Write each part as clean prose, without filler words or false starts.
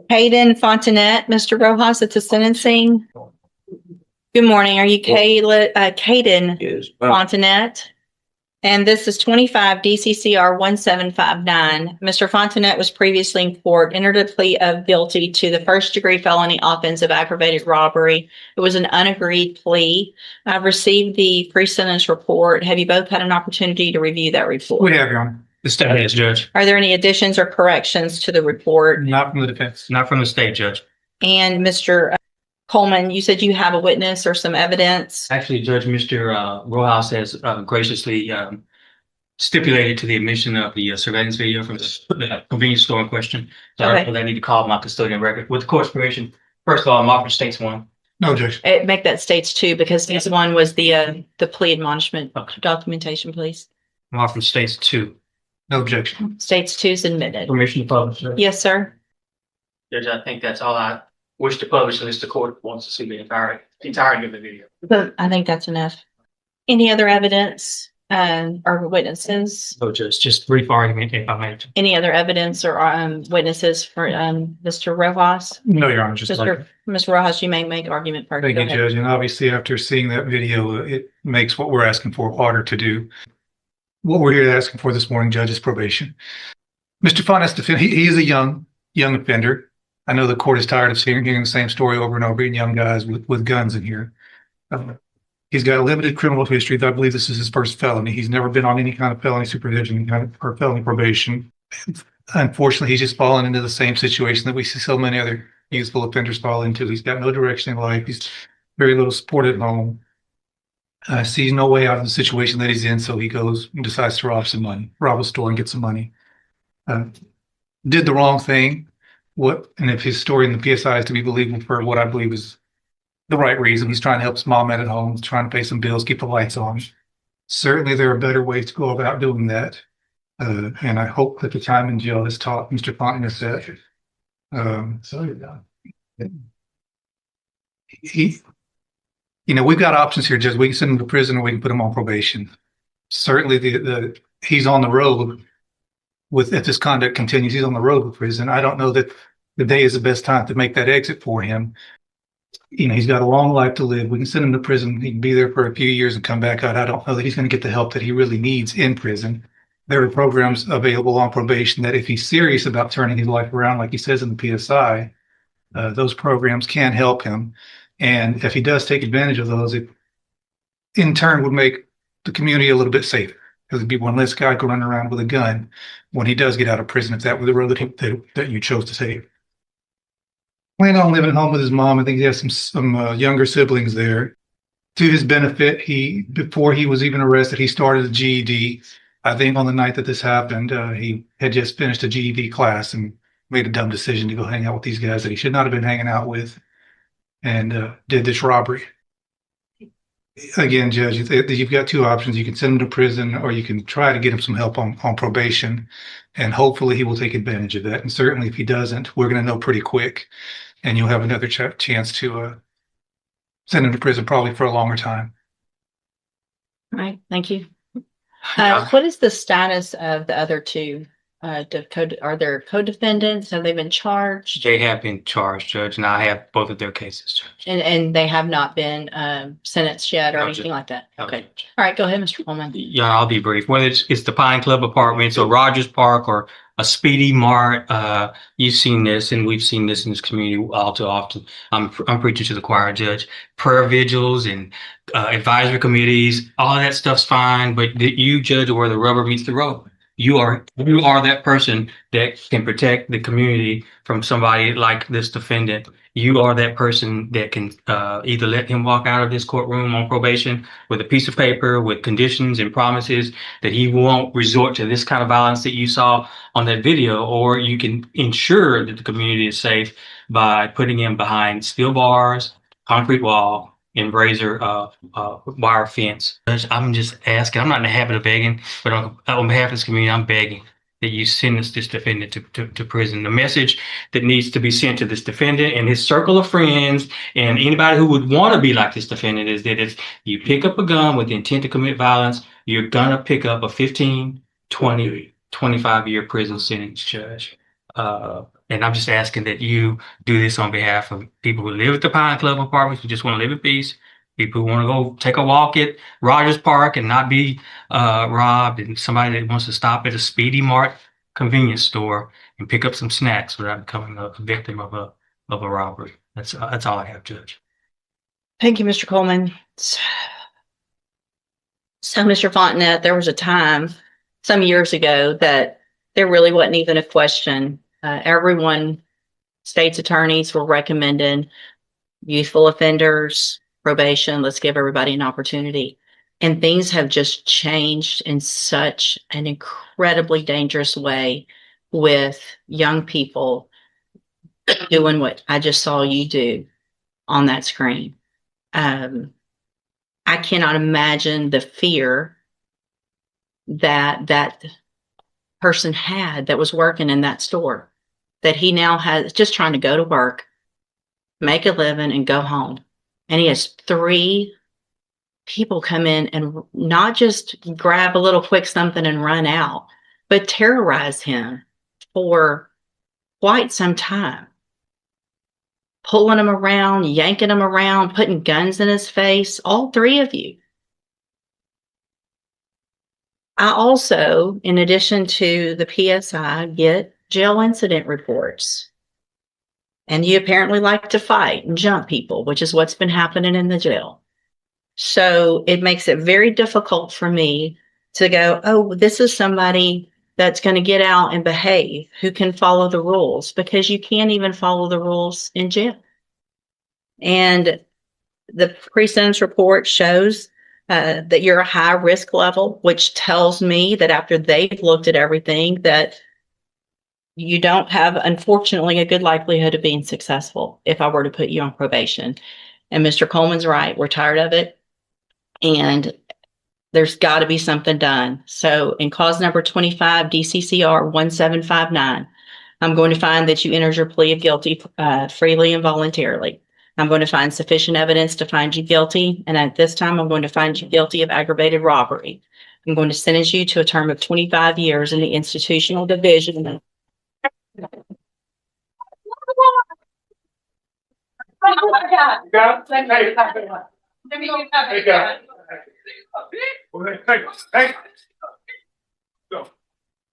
Hayden Fontanet, Mr. Rojas, at the sentencing. Good morning. Are you Caden Yes. Fontanet? And this is 25 DCCR 1759. Mr. Fontanet was previously in court, entered a plea of guilty to the first-degree felony offense of aggravated robbery. It was an unagreed plea. I've received the pre-sentence report. Have you both had an opportunity to review that report? We have, Your Honor. The state has, Judge. Are there any additions or corrections to the report? Not from the defense. Not from the state, Judge. And Mr. Coleman, you said you have a witness or some evidence. Actually, Judge, Mr. Rojas has graciously stipulated to the admission of the surveillance video from the convenience store in question. So Okay. I need to call my custodian record. With the court's permission, first of all, I'm offering states one. No, Judge. Make that states two because this one was the plea admonishment documentation, please. I'm offering states two. No objection. States two is admitted. Permission to publish, Judge. Yes, sir. Judge, I think that's all I wish to publish unless the court wants to see the entirety of the video. But I think that's enough. Any other evidence or witnesses? So, Judge, just brief argument if I may. Any other evidence or witnesses for Mr. Rojas? No, Your Honor. Just like, Mr. Rojas, you may make argument first. thank Go you, ahead. Judge. And obviously, after seeing that video, it makes what we're asking for harder to do. What we're here asking for this morning, Judge, is probation. Mr. Fontanet, he is a young offender. I know the court is tired of hearing the same story over and over, young guys with guns in here. He's got a limited criminal history. I believe this is his first felony. He's never been on any kind of felony supervision or felony probation. Unfortunately, he's just fallen into the same situation that we see so many other youthful offenders fall into. He's got no direction in life. He's very little support at home. Sees no way out of the situation that he's in, so he goes and decides to rob a store and get some money. Did the wrong thing. And if his story in the PSI is to be believable for what I believe is the right reason, he's trying to help his mom at home, trying to pay some bills, keep the lights on. Certainly, there are better ways to go about doing that. And I hope that the time in jail has taught Mr. Fontanet that. We've got options here, Judge. We can send him to prison or we can put him on probation. Certainly, he's on the road if this conduct continues, he's on the road with prison. I don't know that the day is the best time to make that exit for him. He's got a long life to live. We can send him to prison. He can be there for a few years and come back out. I don't know that he's going to get the help that he really needs in prison. There are programs available on probation that if he's serious about turning his life around, like he says in the PSI, those programs can help him. And if he does take advantage of those, it in turn would make the community a little bit safer. Because there'd be one less guy running around with a gun when he does get out of prison, if that were the road that you chose to take. Plan on living at home with his mom. I think he has some younger siblings there. To his benefit, before he was even arrested, he started a GED. I think on the night that this happened, he had just finished a GED class and made a dumb decision to go hang out with these guys that he should not have been hanging out with, and did this robbery. Again, Judge, you've got two options. You can send him to prison or you can try to get him some help on probation, and hopefully he will take advantage of that. And certainly if he doesn't, we're going to know pretty quick, and you'll have another chance to send him to prison probably for a longer time. All right. Thank you. What is the status of the other two? Are there co-defendants? Have they been charged? They have been charged, Judge, and I have both of their cases, Judge. And they have not been sentenced yet or No, anything Judge. like that? No, Okay. Judge. All right. Go ahead, Mr. Coleman. Yeah, I'll be brief. Whether it's the Pine Club Apartments or Rogers Park or a Speedy Mart, you've seen this, and we've seen this in this community all too often. I'm preaching to the choir, Judge. Prayer vigils and advisory committees, all of that stuff's fine, but you, Judge, are where the rubber meets the road. You are that person that can protect the community from somebody like this defendant. You are that person that can either let him walk out of this courtroom on probation with a piece of paper with conditions and promises that he won't resort to this kind of violence that you saw on that video, or you can ensure that the community is safe by putting him behind steel bars, concrete wall, and razor wire fence. I'm just asking, I'm not in the habit of begging, but on behalf of this community, I'm begging that you sentence this defendant to prison. The message that needs to be sent to this defendant and his circle of friends and anybody who would want to be like this defendant is that if you pick up a gun with the intent to commit violence, you're gonna pick up a 15, 20, 25-year prison sentence, Judge. And I'm just asking that you do this on behalf of people who live at the Pine Club apartments, who just want to live in peace, people who want to go take a walk at Rogers Park and not be robbed, and somebody that wants to stop at a Speedy Mart convenience store and pick up some snacks without becoming a victim of a robbery. That's all I have, Judge. Thank you, Mr. Coleman. So, Mr. Fontenette, there was a time some years ago that there really wasn't even a question. Everyone, state's attorneys were recommending youthful offenders, probation. Let's give everybody an opportunity. And things have just changed in such an incredibly dangerous way with young people doing what I just saw you do on that screen. I cannot imagine the fear that that person had that was working in that store, that he now has just trying to go to work, make a living, and go home. And he has 3 people come in and not just grab a little quick something and run out, but terrorize him for quite some time. Pulling him around, yanking him around, putting guns in his face, all 3 of you. I also, in addition to the PSI, get jail incident reports. And you apparently like to fight and jump people, which is what's been happening in the jail. So it makes it very difficult for me to go, oh, this is somebody that's going to get out and behave, who can follow the rules, because you can't even follow the rules in jail. And the pre-sentence report shows that you're a high risk level, which tells me that after they've looked at everything, that you don't have, unfortunately, a good likelihood of being successful if I were to put you on probation. And Mr. Coleman's right. We're tired of it. And there's got to be something done. So in cause number 25, DCCR 1759, I'm going to find that you entered your plea of guilty freely and voluntarily. I'm going to find sufficient evidence to find you guilty. And at this time, I'm going to find you guilty of aggravated robbery. I'm going to sentence you to a term of 25 years in the institutional division.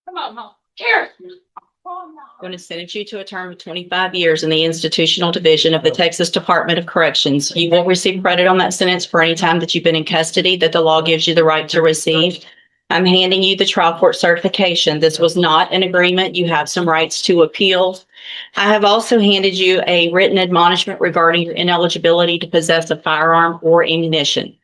Come on, Mom. Here. I'm going to sentence you to a term of 25 years in the institutional division of the Texas Department of Corrections. You will receive credit on that sentence for any time that you've been in custody that the law gives you the right to receive. I'm handing you the trial court certification. This was not an agreement. You have some rights to appeal. I have also handed you a written admonishment regarding your ineligibility to possess a firearm or ammunition.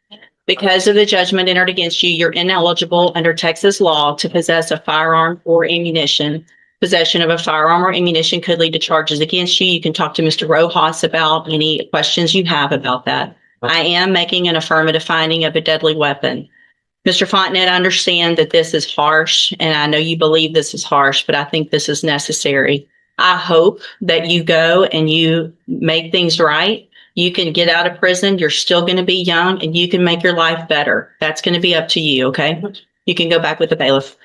Because of the judgment entered against you, you're ineligible under Texas law to possess a firearm or ammunition. Possession of a firearm or ammunition could lead to charges against you. You can talk to Mr. Rojas about any questions you have about that. I am making an affirmative finding of a deadly weapon. Mr. Fontenette, I understand that this is harsh, and I know you believe this is harsh, but I think this is necessary. I hope that you go and you make things right. You can get out of prison. You're still going to be young, and you can make your life better. That's going to be up to you, okay? You can go back with the bailiff.